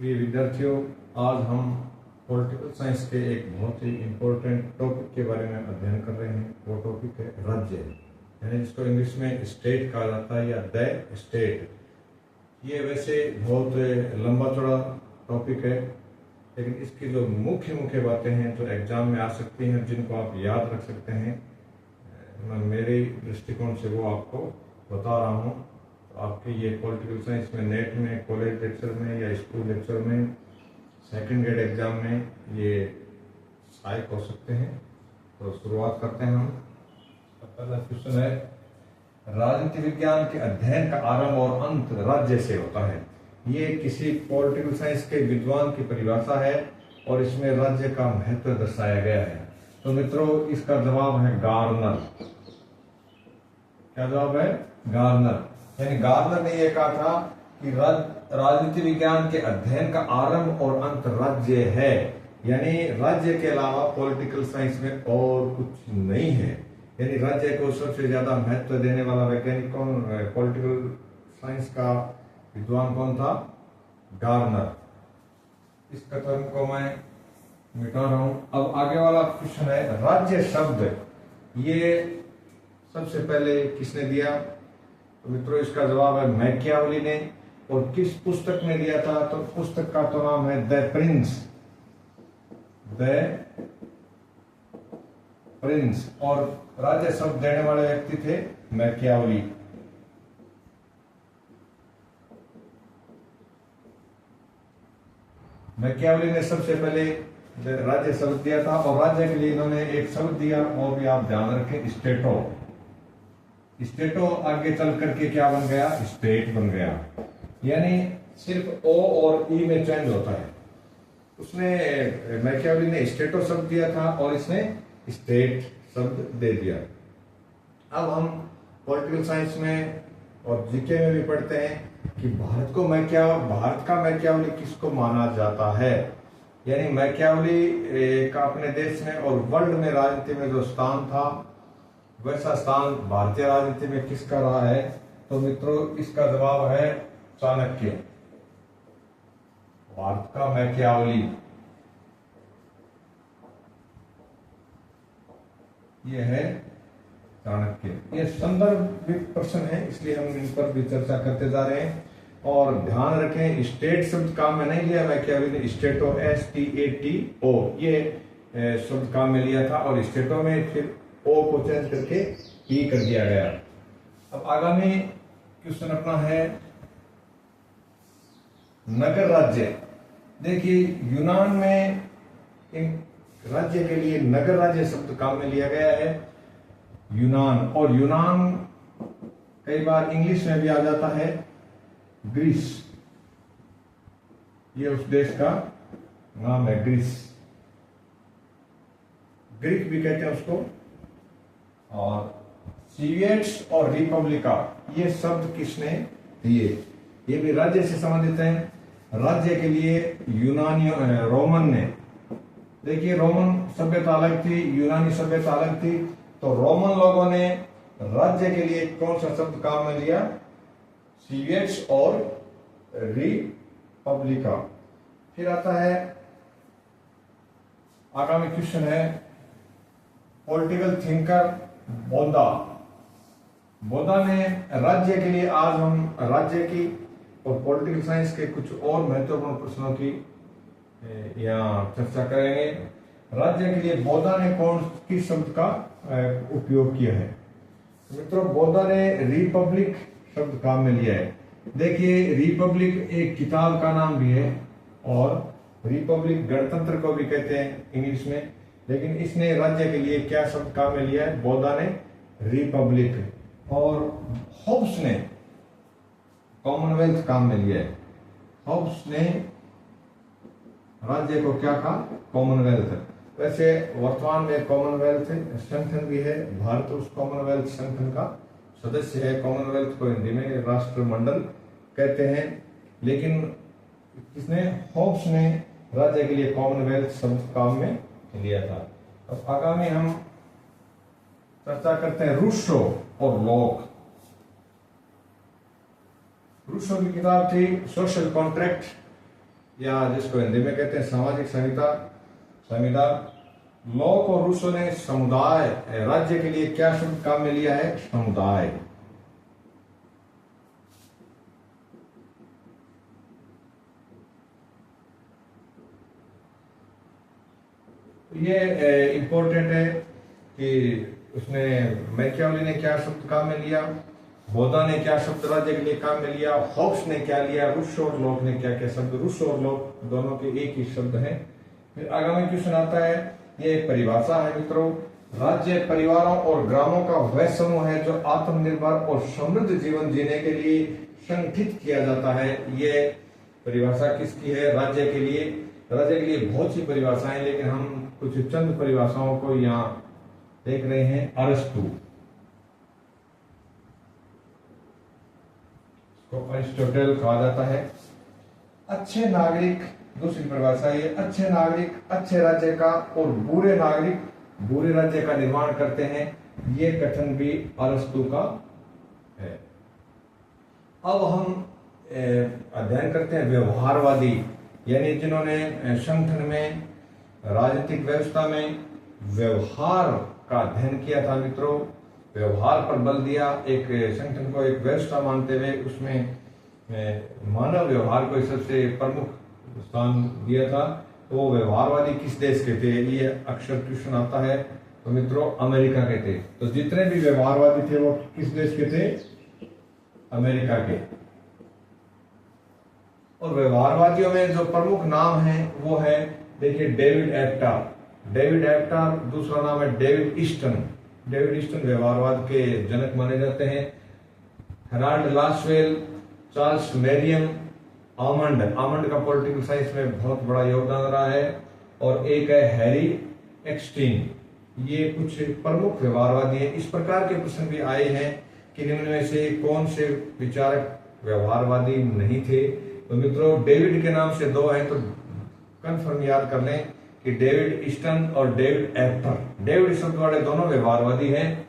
प्रिय विद्यार्थियों, आज हम पॉलिटिकल साइंस के एक बहुत ही इम्पोर्टेंट टॉपिक के बारे में अध्ययन कर रहे हैं। वो टॉपिक है राज्य, यानी जिसको इंग्लिश में स्टेट कहा जाता है या द स्टेट। ये वैसे बहुत लंबा चौड़ा टॉपिक है, लेकिन इसकी जो मुख्य मुख्य बातें हैं जो एग्जाम में आ सकती हैं, जिनको आप याद रख सकते हैं, मैं मेरे दृष्टिकोण से वो आपको बता रहा हूँ। तो आपके ये पॉलिटिकल साइंस में नेट में, कॉलेज लेक्चर में या स्कूल लेक्चर में, सेकंड ग्रेड एग्जाम में ये सहायक हो सकते हैं। तो शुरुआत करते हैं हम। पहला क्वेश्चन है, राजनीति विज्ञान के अध्ययन का आरंभ और अंत राज्य से होता है। ये किसी पॉलिटिकल साइंस के विद्वान की परिभाषा है और इसमें राज्य का महत्व दर्शाया गया है। तो मित्रों, इसका जवाब है गार्नर। क्या जवाब है? गार्नर। यानी गार्नर ने यह कहा था कि राजनीति विज्ञान के अध्ययन का आरंभ और अंत राज्य है, यानी राज्य के अलावा पॉलिटिकल साइंस में और कुछ नहीं है। यानी राज्य को सबसे ज्यादा महत्व देने वाला वैज्ञानिक कौन? पॉलिटिकल साइंस का विद्वान कौन था? गार्नर। इस कथन को मैं मिटा रहा हूं। अब आगे वाला क्वेश्चन है, राज्य शब्द ये सबसे पहले किसने दिया? तो मित्रों, इसका जवाब है मैकियावेली ने। और किस पुस्तक में दिया था? तो पुस्तक का तो नाम है द प्रिंस। The Prince. और राज्य शब्द देने वाले व्यक्ति थे मैकियावेली। मैकियावेली ने सबसे पहले राज्य शब्द दिया था, और राज्य के लिए इन्होंने एक शब्द दिया, और भी आप ध्यान रखें, स्टेटो। स्टेटो आगे चल करके क्या बन गया? स्टेट बन गया। यानी सिर्फ ओ और ई में चेंज होता है। उसने मैकियावेली ने स्टेटो शब्द दिया था और इसने स्टेट शब्द दे दिया। अब हम पॉलिटिकल साइंस में और जीके में भी पढ़ते हैं कि भारत का मैकियावेली किसको माना जाता है। यानी मैकियावेली का अपने देश में और वर्ल्ड में राजनीति में जो स्थान था, वैसा स्थान भारतीय राजनीति में किसका रहा है? तो मित्रों, इसका जवाब है चाणक्य। भारत का मैकियावेली ये है चाणक्य। ये संदर्भिक प्रश्न है, इसलिए हम इन पर भी चर्चा करते जा रहे हैं। और ध्यान रखें, स्टेट शब्द काम में नहीं लिया मैकियावेली ने। स्टेटो, STATO ये शब्द काम में लिया था, और स्टेटो में फिर ओ को चेंज करके ई कर दिया गया। अब आगामी क्वेश्चन अपना है नगर राज्य। देखिए, यूनान में इन राज्य के लिए नगर राज्य शब्द काम में लिया गया है, यूनान। और यूनान कई बार इंग्लिश में भी आ जाता है ग्रीस। ये उस देश का नाम है, ग्रीस। ग्रीक भी कहते हैं उसको। और सीवियट्स और रिपब्लिका ये शब्द किसने दिए? ये भी राज्य से संबंधित हैं। राज्य के लिए रोमन ने, देखिए, रोमन सभ्यता अलग थी, यूनानी सभ्यता अलग थी। तो रोमन लोगों ने राज्य के लिए कौन सा शब्द काम में लिया? सीवियट्स और रिपब्लिका। फिर आता है आगामी क्वेश्चन है, पॉलिटिकल थिंकर बोधा ने राज्य के लिए, आज हम राज्य की और पॉलिटिकल साइंस के कुछ और महत्वपूर्ण प्रश्नों की यहाँ चर्चा करेंगे। राज्य के लिए बोधा ने किस शब्द का उपयोग किया है? मित्रों, बोधा ने रिपब्लिक शब्द काम में लिया है। देखिए, रिपब्लिक एक किताब का नाम भी है, और रिपब्लिक गणतंत्र को भी कहते हैं इंग्लिश में। लेकिन इसने राज्य के लिए क्या शब्द काम में लिया है? बोधा ने रिपब्लिक। और होब्स ने कॉमनवेल्थ काम में लिया है। होब्स ने राज्य को क्या कहा? कॉमनवेल्थ। वैसे वर्तमान में कॉमनवेल्थ संगठन भी है, भारत उस कॉमनवेल्थ संगठन का सदस्य है। कॉमनवेल्थ को हिंदी में राष्ट्रमंडल कहते हैं। लेकिन किसने? होब्स ने राज्य के लिए कॉमनवेल्थ शब्द काम में लिया था। अब आगामी हम चर्चा करते हैं रूसो और लॉक। रूसो की किताब थी सोशल कॉन्ट्रैक्ट, या जिसको हिंदी में कहते हैं सामाजिक संहिता, संविदा। लॉक और रूसो ने समुदाय राज्य के लिए क्या शब्द काम में लिया है? समुदाय। ये इंपॉर्टेंट है कि उसने मैकियावेली ने क्या शब्द काम में लिया, बोधा ने क्या शब्द राज्य के लिए काम में लिया, हॉब्स ने क्या लिया, रूसो और लॉक ने क्या क्या शब्द। रूसो और लॉक दोनों के एक ही शब्द हैं। फिर आगामी क्वेश्चन आता है, ये एक परिभाषा है मित्रों। राज्य परिवारों और ग्रामों का वह समूह है जो आत्मनिर्भर और समृद्ध जीवन जीने के लिए संगठित किया जाता है। ये परिभाषा किसकी है? राज्य के लिए। राज्य के लिए बहुत सी परिभाषाएं, लेकिन हम कुछ चंद परिभाषाओं को यहाँ देख रहे हैं। अरस्तु, इसको अरिस्टोटेल कहा जाता है। अच्छे नागरिक, दूसरी परिभाषा ये, अच्छे नागरिक अच्छे राज्य का और बुरे नागरिक बुरे राज्य का निर्माण करते हैं। ये कथन भी अरस्तु का है। अब हम अध्ययन करते हैं व्यवहारवादी, यानी जिन्होंने संगठन में, राजनीतिक व्यवस्था में व्यवहार का अध्ययन किया था मित्रों। व्यवहार पर बल दिया, एक संगठन को एक व्यवस्था मानते हुए उसमें मानव व्यवहार को सबसे प्रमुख स्थान दिया था। तो वो व्यवहारवादी किस देश के थे? ये अक्सर क्वेश्चन आता है। तो मित्रों अमेरिका के थे। तो जितने भी व्यवहारवादी थे वो किस देश के थे? अमेरिका के। और व्यवहारवादियों में जो प्रमुख नाम है वो है, देखिए, डेविड एप्टार। डेविड एप्टार, दूसरा नाम है डेविड ईस्टन। डेविड ईस्टन व्यवहारवाद के जनक माने जाते हैं। Herald Lasswell, Charles मेरियम, almond. Almond का पॉलिटिकल साइंस में बहुत बड़ा योगदान रहा है। और एक है हैरी एक्सटीन। ये कुछ प्रमुख व्यवहारवादी हैं। इस प्रकार के प्रश्न भी आए हैं कि निम्न में से कौन से विचारक व्यवहारवादी नहीं थे? तो मित्रों डेविड के नाम से दो हैं, तो कंफर्म याद कर लें कि डेविड ईस्टन और डेविड एप्टर। डेविड शब्द वाले दोनों व्यवहारवादी हैं।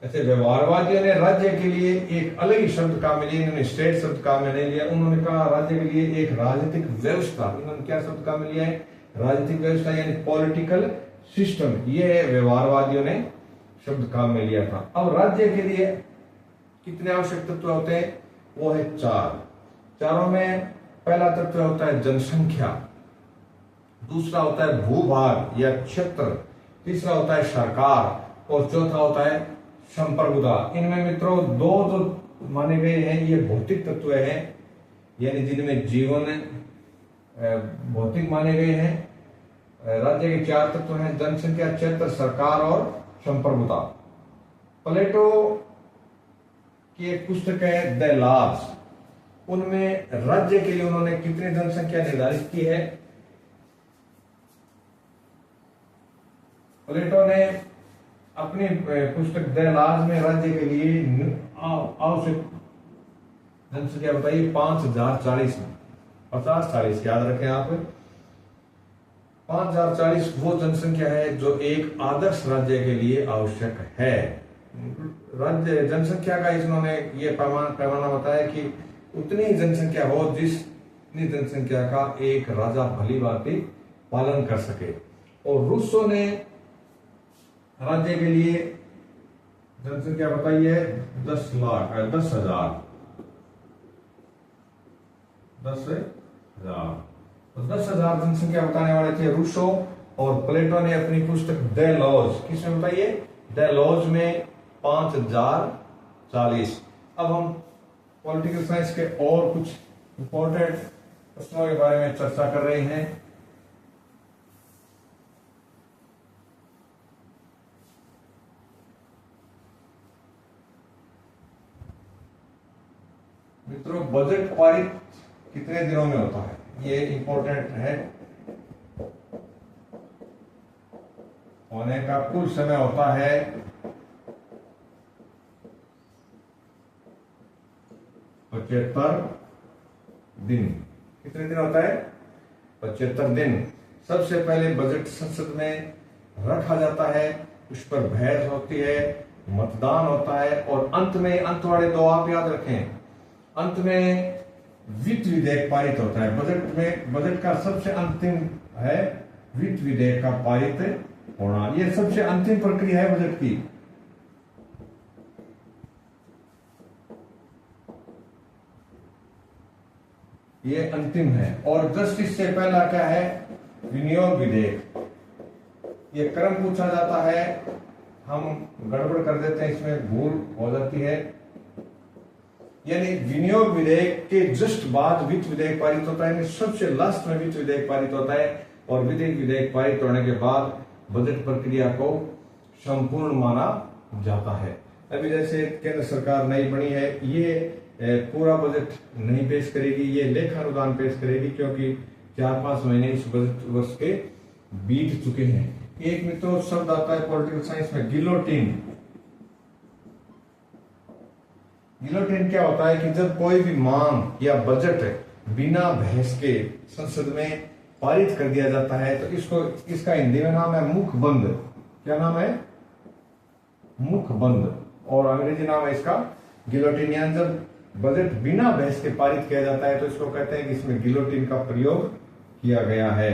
ऐसे व्यवहारवादियों ने राज्य के लिए एक अलग ही शब्द काम में लिया। इन्होंने स्टेट शब्द काम में नहीं लिया। उन्होंने कहा राज्य के लिए एक राजनीतिक व्यवस्था। इन्होंने क्या शब्द काम में लिया है? राजनीतिक व्यवस्था, यानी पॉलिटिकल सिस्टम। ये व्यवहारवादियों ने शब्द काम में लिया था। अब राज्य के लिए कितने आवश्यक तत्व होते हैं? वो है 4। चारों में पहला तत्व होता है जनसंख्या, दूसरा होता है भूभाग या क्षेत्र, तीसरा होता है सरकार और चौथा होता है संप्रभुता। इनमें मित्रों दो जो माने गए हैं ये भौतिक तत्व हैं, यानी जिनमें जीवन भौतिक माने गए हैं। राज्य के 4 तत्व हैं, जनसंख्या, क्षेत्र, सरकार और संप्रभुता। प्लेटो की एक पुस्तक है द लॉज, उनमें राज्य के लिए उन्होंने कितनी जनसंख्या निर्धारित की है? प्लेटो ने अपनी पुस्तक द लॉज में राज्य के लिए आवश्यक जनसंख्या बताइए 5040। 50-40 याद रखें आप। 5040 वो जनसंख्या है जो एक आदर्श राज्य के लिए आवश्यक है। राज्य जनसंख्या का इन्होंने ये पैमाना बताया कि उतनी जनसंख्या हो जितनी जनसंख्या का एक राजा भली भांति पालन कर सके। और रूसो ने राज्य के लिए जनसंख्या बताई है 10,00,000 10,000। तो 10,000 जनसंख्या बताने वाले थे रूसो। और प्लेटो ने अपनी पुस्तक द लॉज किसमें बताइए? द लॉज में 5040। अब हम पॉलिटिकल साइंस के और कुछ इंपॉर्टेंट प्रश्नों के बारे में चर्चा कर रहे हैं। मित्रों बजट पारित कितने दिनों में होता है? ये इंपॉर्टेंट है। होने का कुल समय होता है 75 दिन। कितने दिन होता है? 75 दिन। सबसे पहले बजट संसद में रखा जाता है, उस पर बहस होती है, मतदान होता है और अंत में, अंत वाले 2 आप याद रखें, अंत में वित्त विधेयक पारित होता है। बजट में, बजट का सबसे अंतिम है वित्त विधेयक का पारित होना। यह सबसे अंतिम प्रक्रिया है बजट की। ये अंतिम है। और जस्ट इससे पहला क्या है, विनियोग विधेयक। ये क्रम पूछा जाता है, हम गड़बड़ कर देते हैं, इसमें भूल हो जाती है। यानी विनियोग विधेयक के जस्ट बाद वित्त विधेयक पारित होता है, सबसे लास्ट में वित्त विधेयक पारित होता है। और वित्त विधेयक पारित होने के बाद बजट प्रक्रिया को संपूर्ण माना जाता है। अभी जैसे केंद्र सरकार नई बनी है, ये पूरा बजट नहीं पेश करेगी, ये लेखानुदान पेश करेगी, क्योंकि 4-5 महीने इस बजट वर्ष के बीत चुके हैं। एक में तो शब्द आता है पॉलिटिकल साइंस में, गिलोटिन। गिलोटिन क्या होता है कि जब कोई भी मांग या बजट बिना बहस के संसद में पारित कर दिया जाता है, तो इसका हिंदी में नाम है मुख बंद। क्या नाम है? मुख बंद। और अंग्रेजी नाम है इसका गिलोटिन। यानी जब बजट बिना बहस के पारित किया जाता है, तो इसको कहते हैं कि इसमें गिलोटिन का प्रयोग किया गया है।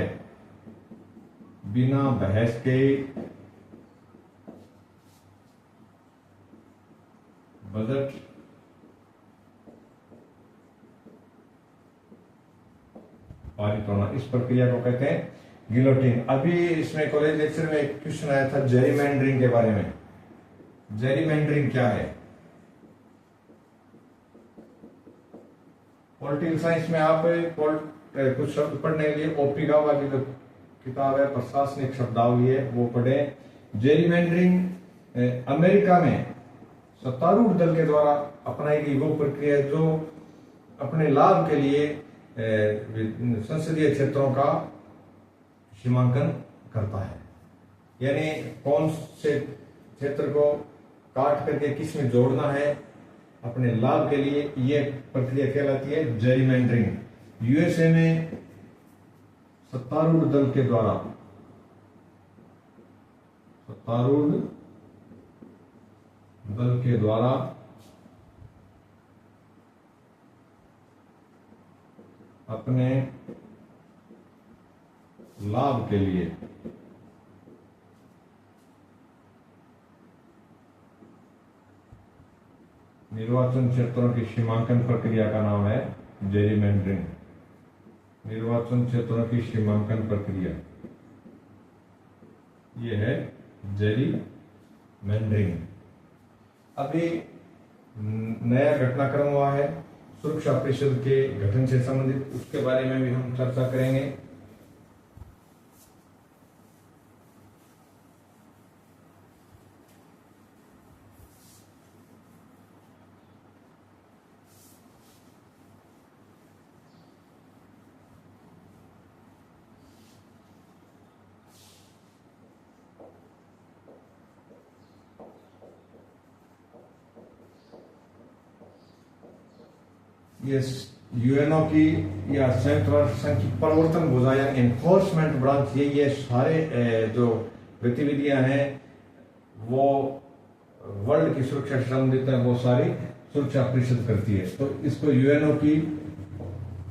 बिना बहस के बजट पारित होना, इस प्रक्रिया को कहते हैं गिलोटिन। अभी इसमें कॉलेज लेक्चर में एक क्वेश्चन आया था जेरीमैंडरिंग के बारे में। जेरीमैंडरिंग क्या है? पॉलिटिकल साइंस में आप कुछ शब्द पढ़ने के लिए ओपी गावा की जो किताब है, प्रशासनिक शब्दावली है, वो पढ़े। जेरीमैंडरिंग अमेरिका में सत्तारूढ़ दल के द्वारा अपनाई गई वो प्रक्रिया जो अपने लाभ के लिए संसदीय क्षेत्रों का सीमांकन करता है। यानी कौन से क्षेत्र को काट करके किस में जोड़ना है अपने लाभ के लिए, ये प्रक्रिया कहलाती है जेरीमैंडरिंग। यूएसए में सत्तारूढ़ दल के द्वारा, सत्तारूढ़ दल के द्वारा अपने लाभ के लिए निर्वाचन क्षेत्रों की सीमांकन प्रक्रिया का नाम है जेरीमैंडरिंग। निर्वाचन क्षेत्रों की सीमांकन प्रक्रिया, ये है जेरीमैंडरिंग। अभी नया घटनाक्रम हुआ है सुरक्षा परिषद के गठन से संबंधित, उसके बारे में भी हम चर्चा करेंगे। ये यूएनओ की या संयुक्त राष्ट्र संघ की प्रवर्तन भुजा या एनफोर्समेंट ब्रांच, ये सारे जो गतिविधियां हैं वो वर्ल्ड की सुरक्षा से संबंधित है, वो सारी सुरक्षा परिषद करती है। तो इसको यूएनओ की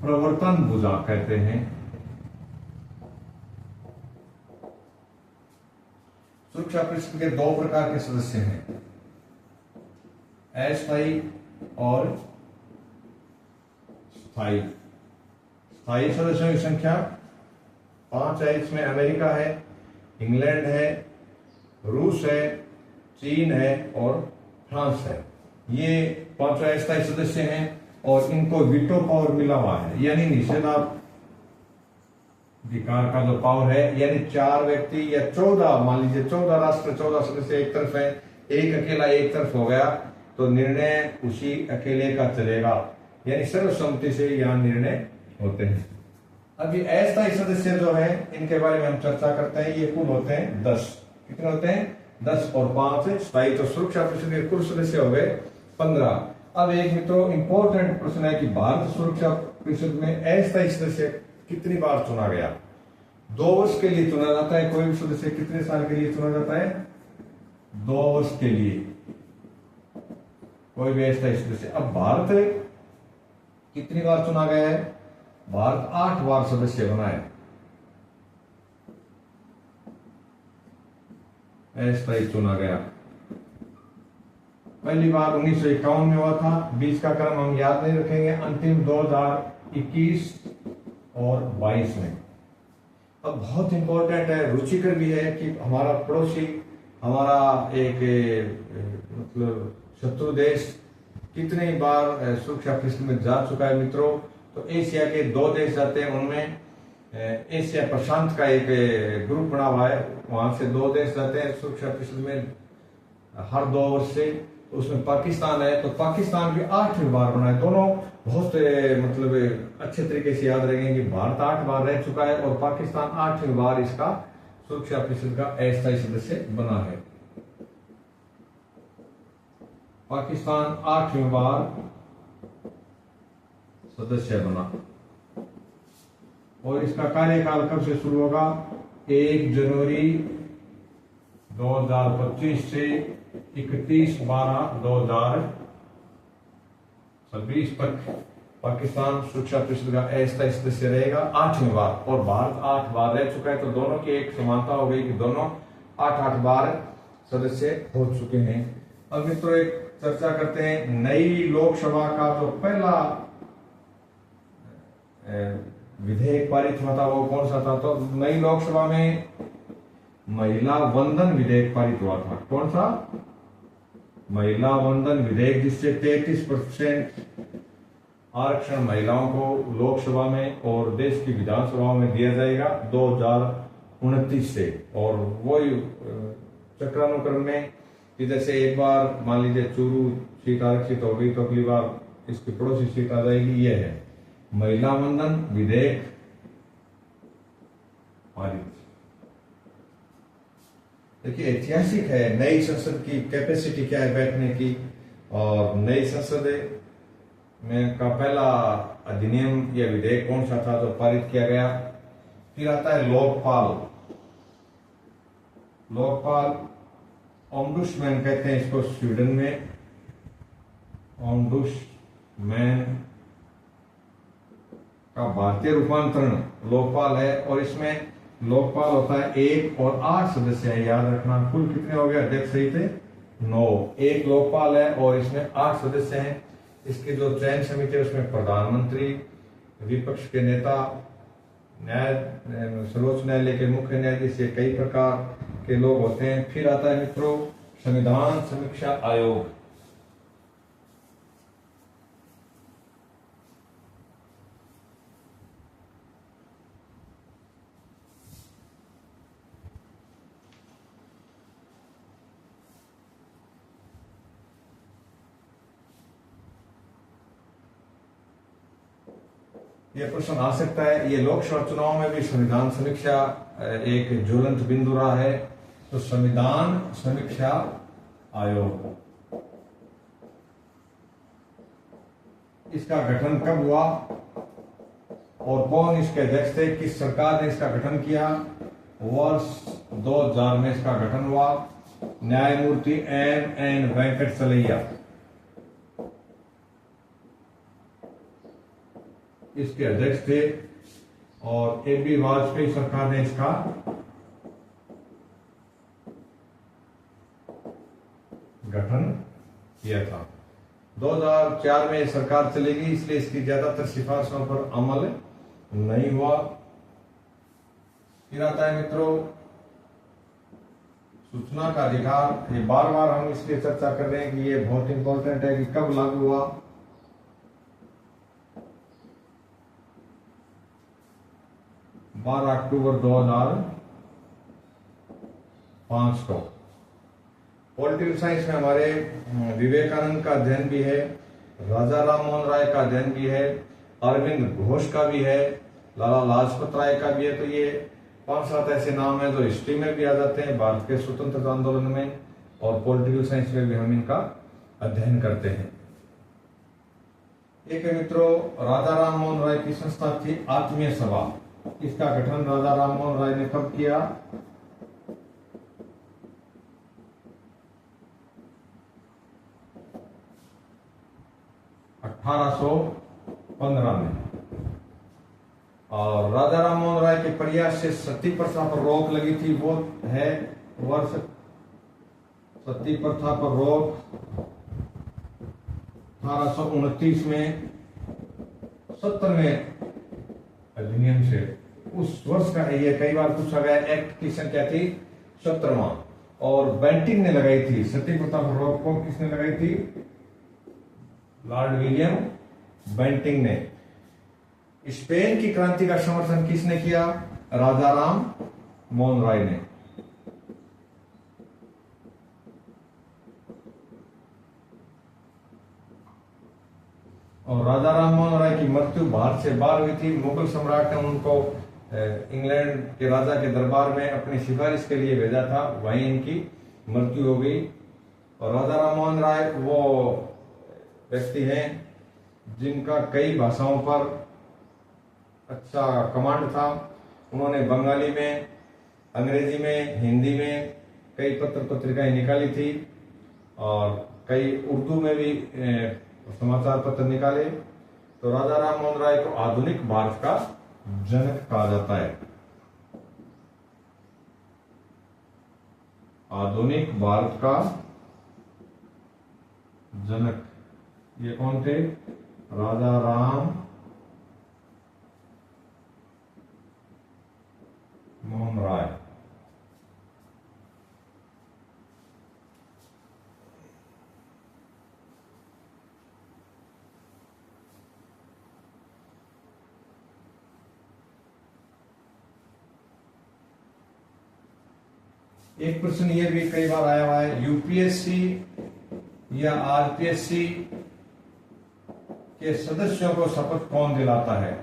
प्रवर्तन भुजा कहते हैं। सुरक्षा परिषद के 2 प्रकार के सदस्य हैं, अस्थायी और स्थायी। स्थायी सदस्यों की संख्या 5 है। इसमें अमेरिका है, इंग्लैंड है, रूस है, चीन है और फ्रांस है। ये 5 अस्थायी सदस्य हैं और इनको वीटो पावर मिला हुआ है, यानी निषेधाधिकार का जो पावर है। यानी 4 व्यक्ति या 14, मान लीजिए 14 राष्ट्र, 14 सदस्य एक तरफ है, एक अकेला एक तरफ हो गया, तो निर्णय उसी अकेले का चलेगा, यानी सर्वसम्मति से यहाँ निर्णय होते हैं। अभी अस्थायी सदस्य जो है, इनके बारे में हम चर्चा करते हैं। ये कुल होते हैं 10। कितने होते हैं? 10 और 5 स्थायी। तो सुरक्षा परिषद के कुल सदस्य हो गए 15। अब एक मित्रों इंपॉर्टेंट प्रश्न है कि भारत सुरक्षा परिषद में अस्थायी सदस्य कितनी बार चुना गया? 2 वर्ष के लिए चुना जाता है। कोई भी सदस्य कितने साल के लिए चुना जाता है? 2 वर्ष के लिए कोई भी अस्थायी सदस्य। अब भारत कितनी बार चुना गया है? भारत 8 बार सदस्य बना है। अस्थायी चुना गया। पहली बार 1951 में हुआ था। बीच का क्रम हम याद नहीं रखेंगे। अंतिम 2021 और 22 में। अब बहुत इंपॉर्टेंट है, रुचिकर भी है कि हमारा पड़ोसी, हमारा एक मतलब शत्रु देश कितनी बार सुरक्षा परिषद में जा चुका है मित्रों। तो एशिया के 2 देश जाते हैं, उनमें एशिया प्रशांत का एक ग्रुप बना हुआ है, वहां से 2 देश जाते हैं सुरक्षा परिषद में हर 2 वर्ष से। तो उसमें पाकिस्तान है, तो पाकिस्तान भी 8वीं बार बना है। दोनों बहुत मतलब अच्छे तरीके से याद रखेंगे कि भारत 8 बार रह चुका है और पाकिस्तान 8वीं बार इसका सुरक्षा परिषद का अस्थायी सदस्य बना है। पाकिस्तान 8वीं बार सदस्य बना और इसका कार्यकाल कब से शुरू होगा? 1 जनवरी 2025 से 31/12/2026 तक पाकिस्तान सुरक्षा परिषद का अस्थायी सदस्य रहेगा 8वीं बार। और भारत 8 बार रह चुका है, तो दोनों की एक समानता हो गई कि दोनों 8-8 बार सदस्य हो चुके हैं। अब मित्रों एक चर्चा करते हैं नई लोकसभा का जो पहला विधेयक पारित हुआ था वो कौन सा था? तो नई लोकसभा में महिला वंदन विधेयक पारित हुआ था। कौन सा? महिला वंदन विधेयक, जिससे 33% आरक्षण महिलाओं को लोकसभा में और देश की विधानसभाओं में दिया जाएगा 2029 से। और वही चक्रानुक्रम में कि जैसे एक बार मान लीजिए चूरू सीट आरक्षित हो गई, तो अगली बार इसकी पड़ोसी सीट आ जाएगी। यह है महिला वंदन विधेयक पारित। देखिए ऐतिहासिक है। नई संसद की कैपेसिटी क्या है बैठने की, और नई संसद में का पहला अधिनियम या विधेयक कौन सा था जो पारित किया गया? फिर आता है लोकपाल। लोकपाल ओम्बुड्समैन कहते हैं इसको स्वीडन में, ओम्बुड्समैन का भारतीय रूपांतरण लोकपाल है। और इसमें लोकपाल होता है 1 और 8 सदस्य है, याद रखना। कुल कितने हो गए अध्यक्ष सही थे? 9। एक लोकपाल है और इसमें 8 सदस्य हैं। इसकी जो चयन समिति है उसमें प्रधानमंत्री, विपक्ष के नेता, न्याय सर्वोच्च न्यायालय के मुख्य न्यायाधीश, ये कई प्रकार के लोग होते हैं। फिर आता है मित्रों संविधान समीक्षा आयोग। ये प्रश्न आ सकता है, ये लोकसभा चुनाव में भी संविधान समीक्षा एक ज्वलंत बिंदु रहा है। तो संविधान समीक्षा आयोग, इसका गठन कब हुआ और कौन इसके अध्यक्ष थे? किस सरकार ने इसका गठन किया? वर्ष 2000 में इसका गठन हुआ। न्यायमूर्ति M.N. वेंकटचलैया इसके अध्यक्ष थे और A.B. वाजपेयी सरकार ने इसका गठन किया था। 2004 में सरकार चलेगी, इसलिए इसकी ज्यादातर सिफारिशों पर अमल नहीं हुआ। फिर आता है मित्रों सूचना का अधिकार। ये बार बार हम इसलिए चर्चा कर रहे हैं कि ये बहुत इंपॉर्टेंट है कि कब लागू हुआ। 12 अक्टूबर 2005 को। पॉलिटिकल साइंस में हमारे विवेकानंद का अध्ययन भी है, राजा राम मोहन राय का अध्ययन भी है, अरविंद घोष का भी है, लाला लाजपत राय का भी है। तो ये 5-7 ऐसे नाम हैं जो हिस्ट्री में भी आ जाते हैं, भारत के स्वतंत्रता आंदोलन में, और पॉलिटिकल साइंस में भी हम इनका अध्ययन करते हैं। एक मित्रों राजा राम मोहन राय की संस्था थी आत्मीय सभा। इसका गठन राजा राम मोहन राय ने कब किया? 1885 15 में। और राजा राम मोहन राय के प्रयास से सती प्रथा पर रोक लगी थी, वो है वर्ष सती प्रथा पर रोक 1829 में 70वें अधिनियम से। उस वर्ष का ये कई बार पूछा गया। एक्ट की संख्या थी 17वां। और बेंटिंग ने लगाई थी सती प्रथा पर रोक को। किसने लगाई थी? लॉर्ड विलियम बेंटिंग ने। स्पेन की क्रांति का समर्थन किसने किया? राजा राम मोहन राय ने। और राजा राम मोहन राय की मृत्यु भारत से बाहर हुई थी। मुगल सम्राट ने उनको इंग्लैंड के राजा के दरबार में अपनी सिफारिश के लिए भेजा था, वहीं इनकी मृत्यु हो गई। और राजा राम मोहन राय वो व्यक्ति हैं जिनका कई भाषाओं पर अच्छा कमांड था। उन्होंने बंगाली में, अंग्रेजी में, हिंदी में कई पत्र पत्रिकाएं निकाली थी और कई उर्दू में भी समाचार पत्र निकाले। तो राजा राम मोहन राय को आधुनिक भारत का जनक कहा जाता है। आधुनिक भारत का जनक ये कौन थे? राजा राम मोहन राय। एक प्रश्न ये भी कई बार आया हुआ है, यूपीएससी या आरपीएससी के सदस्यों को शपथ कौन दिलाता है?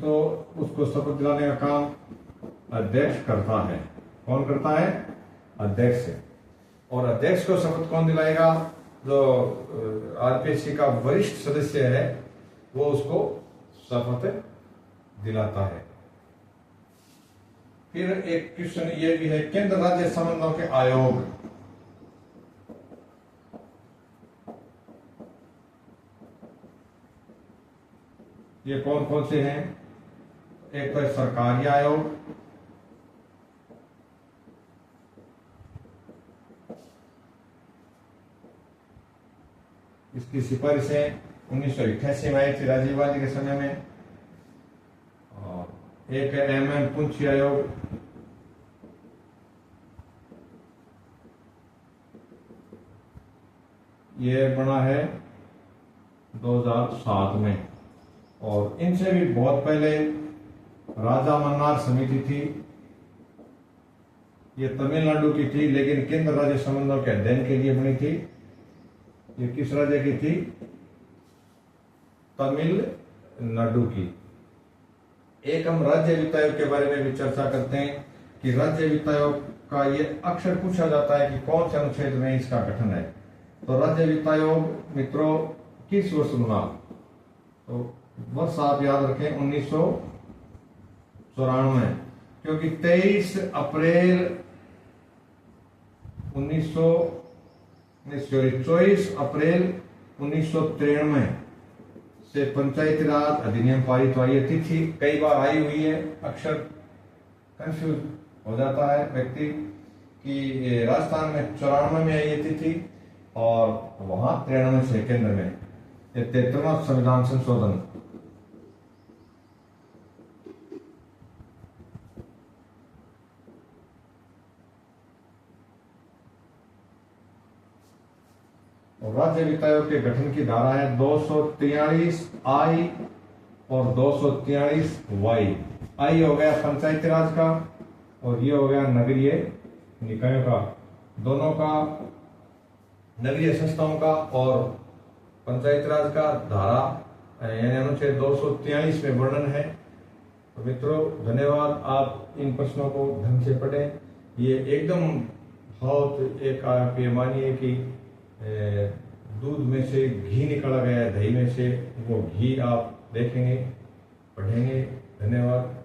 तो उसको शपथ दिलाने का काम अध्यक्ष करता है। कौन करता है? अध्यक्ष। और अध्यक्ष को शपथ कौन दिलाएगा? जो आरपीएससी का वरिष्ठ सदस्य है वो उसको शपथ दिलाता है। फिर एक क्वेश्चन ये भी है, केंद्र राज्य संबंधों के आयोग ये कौन कौन से हैं? एक तो है सरकारी आयोग, इसकी सिफारिशें 1988 में आई थी राजीव गांधी के समय में। और एक है MM पुंछी आयोग, ये बना है 2007 में। और इनसे भी बहुत पहले राजा मन्नार समिति थी, ये तमिलनाडु की थी लेकिन केंद्र राज्य संबंधों के अध्ययन के लिए बनी थी। ये किस राज्य की थी? तमिलनाडु की। एक हम राज्य वित्त आयोग के बारे में भी चर्चा करते हैं कि राज्य वित्त आयोग का ये अक्सर पूछा जाता है कि कौन से अनुच्छेद में इसका गठन है। तो राज्य वित्त आयोग मित्रों किस वर्ष बना? तो वर्ष आप याद रखें 1994, क्योंकि 23 अप्रैल 24 अप्रैल 1993 से पंचायती राज अधिनियम पारित हुआ। ये तिथि कई बार आई हुई है, अक्सर कंफ्यूज हो जाता है व्यक्ति कि राजस्थान में 94 में आई ये तिथि और वहां 93 से केंद्र में। ये 73वां संविधान संशोधन। राज्य वित्त आयोग के गठन की धारा है 243 आई और 243 वाई। आई हो गया पंचायती राज का और ये हो गया नगरीय निकायों का, दोनों का, नगरीय संस्थाओं का और पंचायती राज का धारा यानी अनुच्छेद 243 में वर्णन है। तो मित्रों धन्यवाद, आप इन प्रश्नों को ढंग से पढ़ें। ये एकदम बहुत एक आप ये मानिए कि दूध में से घी निकाला गया है, दही में से, वो घी आप देखेंगे, पढ़ेंगे। धन्यवाद।